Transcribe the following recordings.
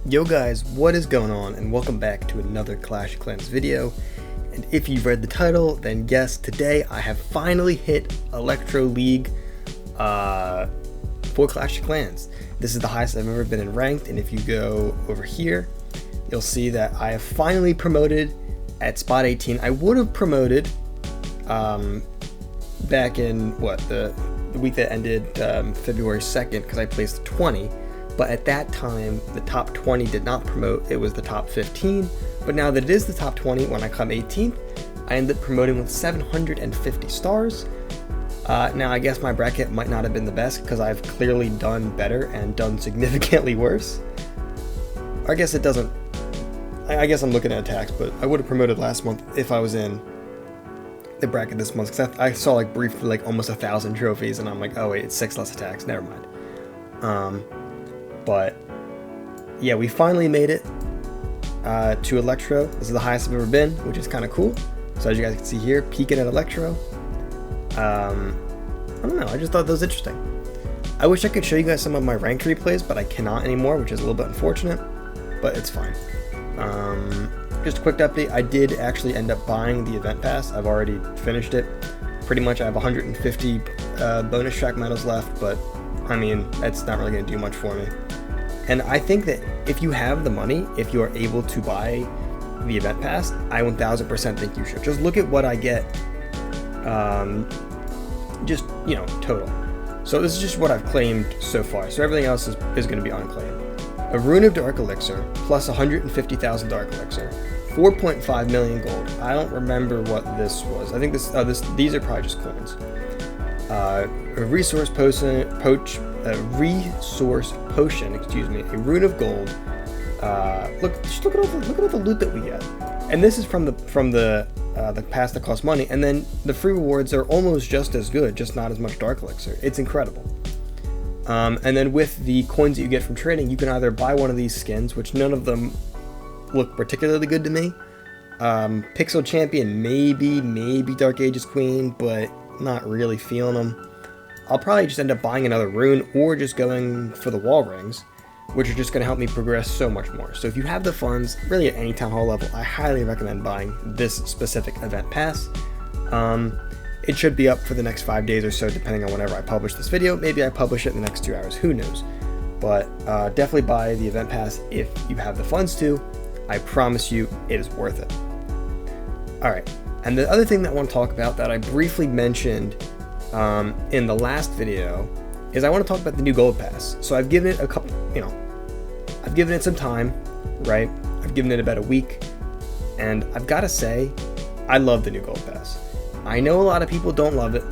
Yo guys, what is going on, and welcome back to another Clash of Clans video. And if you've read the title, then yes, today I have finally hit Electro League for Clash of Clans. This is the highest I've ever been in ranked, and if you go over here, you'll see that I have finally promoted at spot 18. I would have promoted back in the week that ended February 2nd, because I placed 20. But at that time, the top 20 did not promote, it was the top 15. But now that it is the top 20, when I come 18th, I end up promoting with 750 stars. Now I guess my bracket might not have been the best, because I've clearly done better and done significantly worse. I guess it doesn't, I guess I'm looking at attacks, but I would have promoted last month if I was in the bracket this month, because I saw like briefly like almost 1,000 trophies, and I'm like, oh wait, it's 6 less attacks, never mind. But yeah, we finally made it to Electro. This is the highest I've ever been, which is kind of cool. So as you guys can see here, peeking at Electro. I don't know, I just thought that was interesting. I wish I could show you guys some of my ranked replays, but I cannot anymore, which is a little bit unfortunate, but it's fine. Just a quick update, I did actually end up buying the event pass. I've already finished it. Pretty much I have 150 bonus track medals left, but I mean, that's not really going to do much for me. And I think that if you have the money, if you are able to buy the event pass, I 1000% think you should. Just look at what I get, just, you know, total. So this is just what I've claimed so far. So everything else is going to be unclaimed. A Rune of Dark Elixir, plus 150,000 Dark Elixir, 4.5 million gold. I don't remember what this was. I think these are probably just coins. A resource potion, a rune of gold. Look at all the loot that we get, and this is from the pass that costs money, and then the free rewards are almost just as good, just not as much Dark Elixir. It's incredible. And then with the coins that you get from trading, you can either buy one of these skins, which none of them look particularly good to me. Pixel Champion, maybe Dark Ages Queen, but not really feeling them. I'll probably just end up buying another rune, or just going for the wall rings, which are just going to help me progress so much more. So if you have the funds, really at any town hall level, I highly recommend buying this specific event pass. It should be up for the next 5 days or so, depending on whenever I publish this video. Maybe I publish it in the next 2 hours, who knows. But definitely buy the event pass if you have the funds to. I promise you, it is worth it. Alright, and the other thing that I want to talk about that I briefly mentioned in the last video is I want to talk about the new gold pass. So I've given it a couple, I've given it some time, right? I've given it about a week, and I've got to say, I love the new gold pass. I know a lot of people don't love it,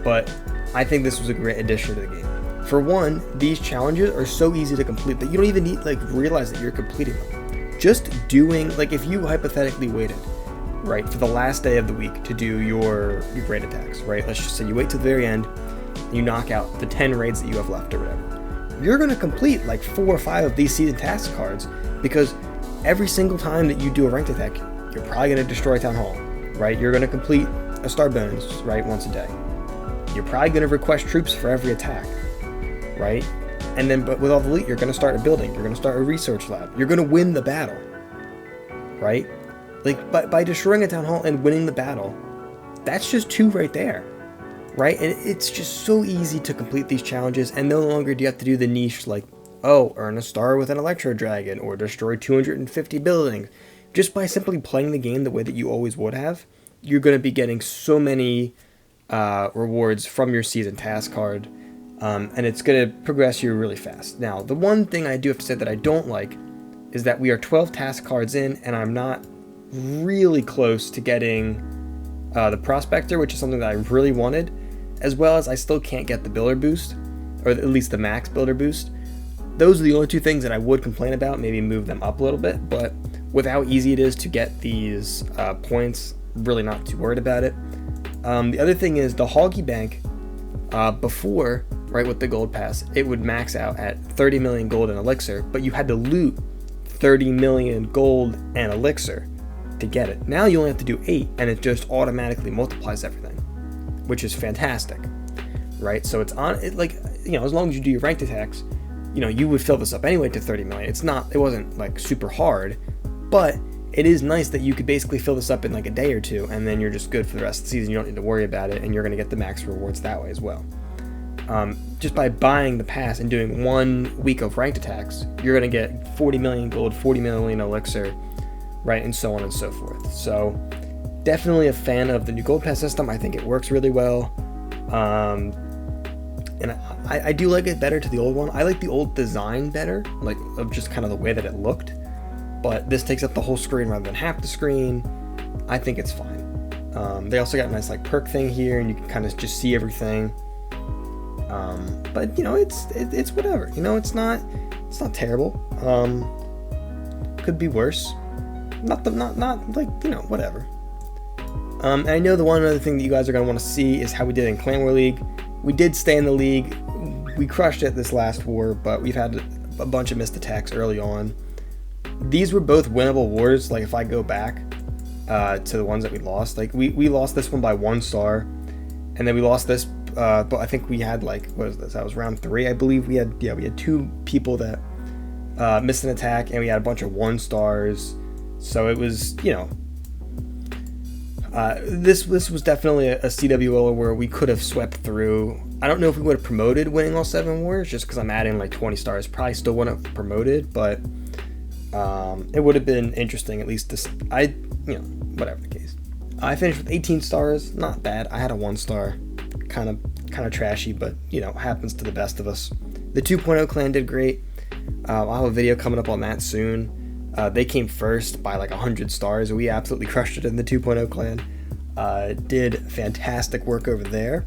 but I think this was a great addition to the game. For one, these challenges are so easy to complete that you don't even need realize that you're completing them. Just doing, if you hypothetically waited, right, for the last day of the week to do your great attacks, right? Let's just say you wait till the very end, and you knock out the 10 raids that you have left or whatever. You're going to complete 4 or 5 of these season task cards, because every single time that you do a ranked attack, you're probably going to destroy Town Hall, right? You're going to complete a star bonus, right, once a day. You're probably going to request troops for every attack, right? And then, but with all the loot, you're going to start a building, you're going to start a research lab, you're going to win the battle, right? By destroying a town hall and winning the battle, that's just 2 right there, right? And it's just so easy to complete these challenges, and no longer do you have to do the niche earn a star with an Electro Dragon, or destroy 250 buildings. Just by simply playing the game the way that you always would have, you're going to be getting so many rewards from your season task card, and it's going to progress you really fast. Now, the one thing I do have to say that I don't like is that we are 12 task cards in, and I'm not really close to getting the Prospector, which is something that I really wanted, as well as I still can't get the builder boost, or at least the max builder boost. Those are the only 2 things that I would complain about, maybe move them up a little bit, but with how easy it is to get these points, really not too worried about it. The other thing is the Hoggy Bank, before, right, with the gold pass, it would max out at 30 million gold and elixir, but you had to loot 30 million gold and elixir to get it. Now you only have to do 8, and it just automatically multiplies everything, which is fantastic, right? So it's on it, as long as you do your ranked attacks, you would fill this up anyway to 30 million. It wasn't like super hard, but it is nice that you could basically fill this up in like a day or two, and then you're just good for the rest of the season. You don't need to worry about it, and you're going to get the max rewards that way as well. Just by buying the pass and doing 1 week of ranked attacks, you're going to get 40 million gold, 40 million elixir, right, and so on and so forth. So definitely a fan of the new gold pass system. I think it works really well. And I do like it better to the old one. I like the old design better, like of just kind of the way that it looked. But this takes up the whole screen rather than half the screen. I think it's fine. They also got a nice like perk thing here, and you can kind of just see everything. But it's whatever. It's not terrible. Could be worse. Not like whatever. And I know the one other thing that you guys are gonna want to see is how we did in Clan War League. We did stay in the league. We crushed it this last war, but we've had a bunch of missed attacks early on. These were both winnable wars. Like if I go back to the ones that we lost, like we lost this one by 1 star, and then we lost this. But I think we had like, what was this? That was round 3, I believe. We had 2 people that missed an attack, and we had a bunch of 1 stars. So it was this was definitely a CWL where we could have swept through. I don't know if we would have promoted winning all 7 wars, just because I'm adding like 20 stars. Probably still wouldn't have promoted, but it would have been interesting at least to whatever the case. I finished with 18 stars, not bad. I had a 1 star, kind of trashy, but happens to the best of us. The 2.0 clan did great. I'll have a video coming up on that soon. They came first by like 100 stars. We absolutely crushed it in the 2.0 clan. Did fantastic work over there.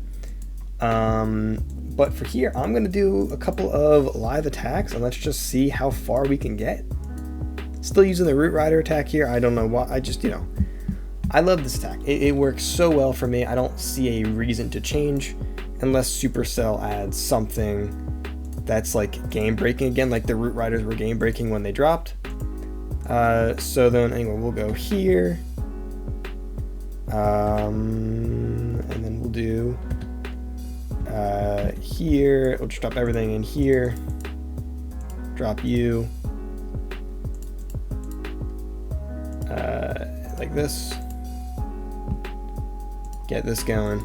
But for here, I'm going to do a couple of live attacks, and let's just see how far we can get. Still using the Root Rider attack here. I don't know why. I just, I love this attack. It works so well for me. I don't see a reason to change unless Supercell adds something that's like game breaking again, like the Root Riders were game breaking when they dropped. So then anyway, we'll go here, and then we'll do here. We'll just drop everything in here, drop you like this, get this going.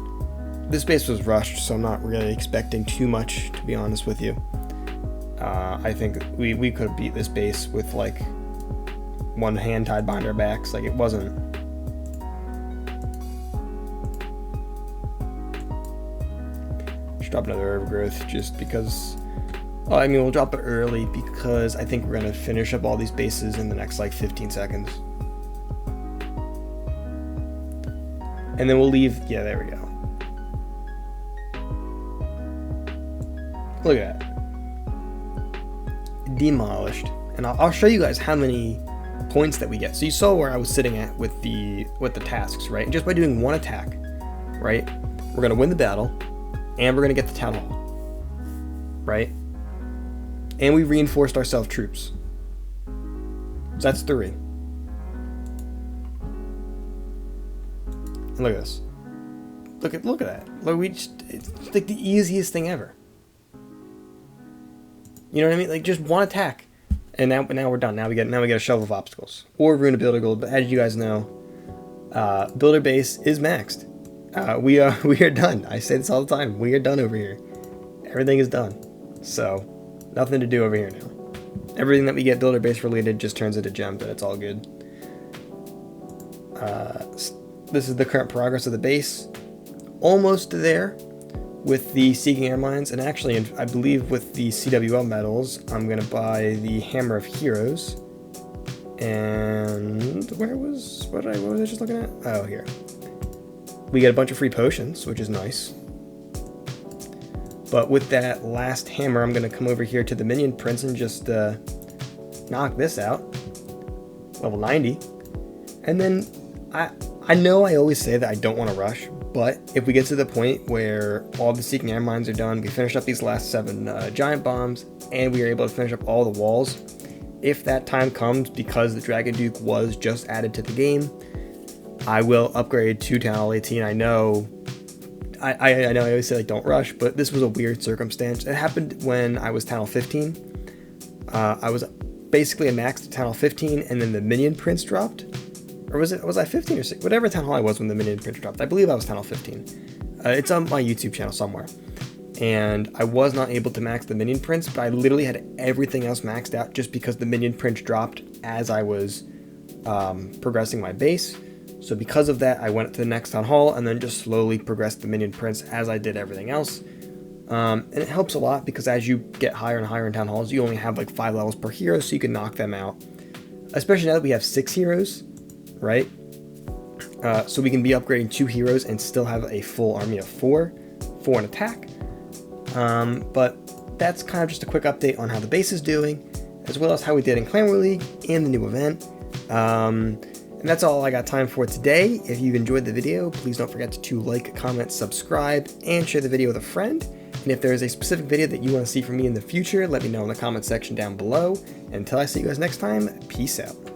This base was rushed, so I'm not really expecting too much, to be honest with you. I think we could have beat this base with like 1 hand tied behind our backs. Like it wasn't. Just drop another overgrowth just because. Well, I mean, we'll drop it early because I think we're gonna finish up all these bases in the next like 15 seconds. And then we'll leave. Yeah, there we go. Look at that. Demolished. And I'll show you guys how many points that we get. So you saw where I was sitting at with the tasks, right? And just by doing 1 attack, right, we're gonna win the battle, and we're gonna get the town hall, right? And we reinforced our self troops. So that's 3. And look at this. Look at that. Look, it's like the easiest thing ever. You know what I mean? Like just 1 attack. And now we're done. Now we get a shovel of obstacles or Rune of Builder Gold. But as you guys know, Builder Base is maxed. We are done. I say this all the time. We are done over here. Everything is done. So nothing to do over here now. Everything that we get Builder Base related just turns into gems, and it's all good. This is the current progress of the base. Almost there with the Seeking Air Mines, and actually, I believe with the CWL medals, I'm gonna buy the Hammer of Heroes. And what was I just looking at? Oh, here. We get a bunch of free potions, which is nice. But with that last hammer, I'm gonna come over here to the Minion Prince and just knock this out. Level 90. And then I know I always say that I don't want to rush, but if we get to the point where all the Seeking Air Mines are done, we finish up these last 7 giant bombs, and we are able to finish up all the walls, if that time comes, because the Dragon Duke was just added to the game, I will upgrade to Town Hall 18. I know I always say like don't rush, but this was a weird circumstance. It happened when I was Town Hall 15. I was basically a max to Town Hall 15, and then the Minion Prince dropped. Or was I 15 or 6? Whatever Town Hall I was when the Minion Prince dropped. I believe I was Town Hall 15. It's on my YouTube channel somewhere. And I was not able to max the Minion Prince, but I literally had everything else maxed out just because the Minion Prince dropped as I was progressing my base. So because of that, I went to the next Town Hall and then just slowly progressed the Minion Prince as I did everything else. And it helps a lot because as you get higher and higher in Town Halls, you only have like 5 levels per hero, so you can knock them out. Especially now that we have 6 heroes, right? So we can be upgrading 2 heroes and still have a full army of 4 for an attack. But that's kind of just a quick update on how the base is doing, as well as how we did in Clan War League and the new event. And that's all I got time for today. If you've enjoyed the video, please don't forget to like, comment, subscribe, and share the video with a friend. And if there is a specific video that you want to see from me in the future, let me know in the comment section down below. And until I see you guys next time, peace out.